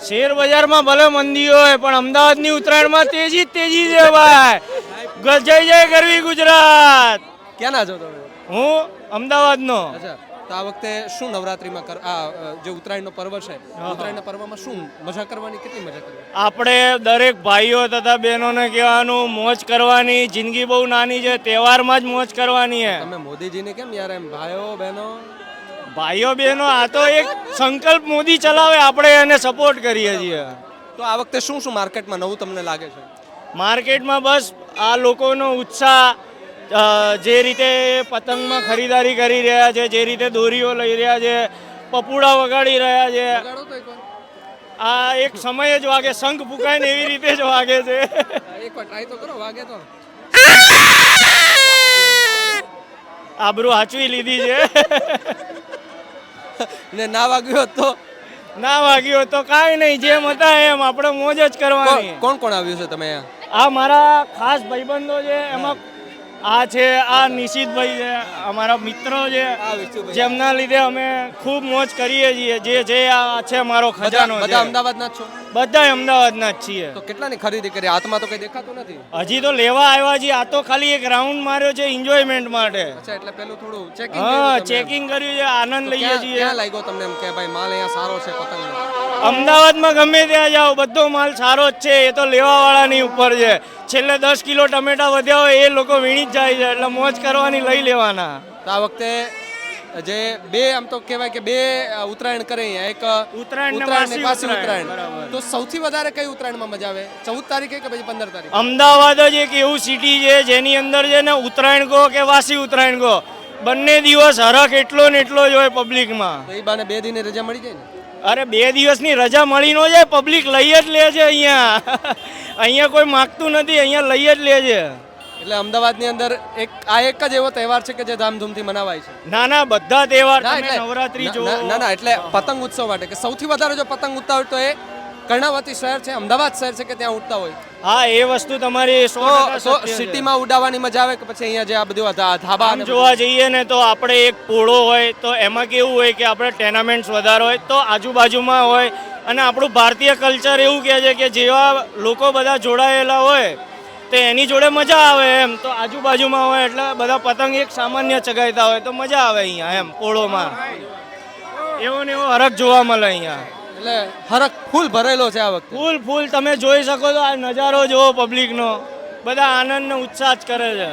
Share બજારમાં ભલે મંદી હોય પણ અમદાવાદની ઉત્તરાયણમાં તેજી જ તેજી છે ભાઈ. જય જય ગરવી ગુજરાત. ક્યાંના છો તમે? હું અમદાવાદનો. અચ્છા, તો આ વખતે શું નવરાત્રીમાં જે ઉત્તરાયણનો પર્વ છે, ઉત્તરાયણના પર્વમાં શું મજા કરવાની, કેટલી મજા કરવાની? આપણે દરેક ભાઈઓ તથા બહેનોને કહેવાનું મોજ કરવાની. જિંદગી બહુ નાની છે, તહેવારમાં જ મોજ કરવાની છે. તમે મોદીજીને કેમ યાર એમ ભાઈઓ બહેનો? ભાઈઓ બહેનો આ તો એક સંકલ્પ મોદી ચલાવે, આપણે એને સપોર્ટ કરીએ છીએ. તો આ વખતે શું શું માર્કેટમાં નવું તમને લાગે છે? માર્કેટમાં બસ આ લોકોનો ઉત્સાહ, જે રીતે પતંગમાં ખરીદારી કરી રહ્યા છે, જે રીતે દોરીઓ લઈ રહ્યા છે, પપુડા વગાડી રહ્યા છે. વગાડો તો એકવાર. આ એક સમય જ વાગે, શંખ ફૂંકાય ને એવી રીતે જ વાગે છે. એકવાર ટ્રાય તો કરો, વાગે તો. આબરૂ હાચવી લીધી છે. ને ના વાગ્યું હોત તો? ના વાગ્યો તો કાંઈ નહીં, જેમ હતા એમ આપણે મોજ જ કરવાની. કોણ કોણ આવ્યું છે તમે અહીંયા? આ મારા ખાસ ભાઈબંધો છે, એમાં આ છે, આ નિશિતભાઈ છે, અમારા મિત્રો છે, જેમના લીધે અમે ખૂબ મોજ કરીએ છીએ. જે છે આ છે મારો ખજાનો. બધા અમદાવાદના જ છો? બધા અમદાવાદના જ છીએ. તો કેટલાની ખરીદી કરી? હાથમાં તો કઈ દેખાતું નથી. હજી તો લેવા આવ્યા છીએ. આ તો ખાલી એક રાઉન્ડ માર્યો છે એન્જોયમેન્ટ માટે. અચ્છા, એટલે પેલું થોડું ચેકિંગ. હા, ચેકિંગ કર્યું છે, આનંદ લઈએ છીએ. ક્યાં લાગ્યો તમને એમ કે ભાઈ માલ અહીંયા સારો છે પતંગનો? અમદાવાદમાં ગમે ત્યાં જાઓ બધો માલ સારો જ છે. એ તો લેવાવાળાની ઉપર છે. છેલ્લે 10 કિલો ટમેટા વધ્યા હોય એ લોકો વીણી જ જાય છે, એટલે મોજ કરવાની, લઈ લેવાના. તો આ વખતે જે બે આમ તો કહેવાય કે બે ઉત્તરાયણ કરે અહીંયા, એક ઉત્તરાયણ ને ઉત્તરાયણ ને વાસી પાછી ઉત્તરાયણ. ઉત્તરાયણ. તો સૌથી વધારે કઈ ઉત્તરાયણમાં મજા આવે? 14 તારીખે કે પછી 15 તારીખે? અમદાવાદ જ એક એવું સિટી છે જેની અંદર છે ને ઉત્તરાયણ કહો કે વાસી ઉત્તરાયણ કહો, બંને દિવસ હરખ એટલો ને એટલો જ હોય પબ્લિકમાં. તો એ બાને 2 દિને રજા મળી જાય ને? અરે 2 દિવસની રજા મળી ન જાય, પબ્લિક લઈ જ લે છે અહીંયા. અહીંયા કોઈ માગતું નથી, અહીંયા લઈ જ લે છે. એટલે અમદાવાદની અંદર આ એક જ એવો તહેવાર છે કે જે ધામધૂમથી મનાવાય છે. ના ના, બધા તહેવાર, ના, તમે એટલે- નવરાત્રી જો. ના એટલે પતંગ ઉત્સવ માટે કે સૌથી વધારે જો પતંગ ઉડતા હોય તો એ કર્ણાવતી શહેર છે, અમદાવાદ શહેર છે કે ત્યાં ઉડતા હોય? હા, એ વસ્તુ તમારી 100% તો સત્ય છે. સિટીમાં ઉડાવવાની મજા આવે કે પછી અહીંયા જે આ બધું ધાબા આમ જોવા જઈએ ને તો આપણે એક પોળો હોય તો એમાં કેવું હોય કે આપણે ટેનામેન્ટ્સ વધારે હોય તો આજુબાજુમાં હોય, અને આપણું ભારતીય કલ્ચર એવું કહે છે કે જેવા લોકો બધા જોડાયેલા હોય તો એની જોડે મજા આવે એમ. તો આજુબાજુમાં હોય એટલે બધા પતંગ એક સામાન્ય ચગાવતા હોય તો મજા આવે અહીંયા એમ પોળોમાં. એવો ને એવો હરખ જોવા મળે અહીંયા. એટલે હરખ ફૂલ ભરેલો છે આ વખતે. ફૂલ તમે જોઈ શકો તો આ નજારો જોવો પબ્લિકનો, બધા આનંદ ને ઉત્સાહ જ કરે છે.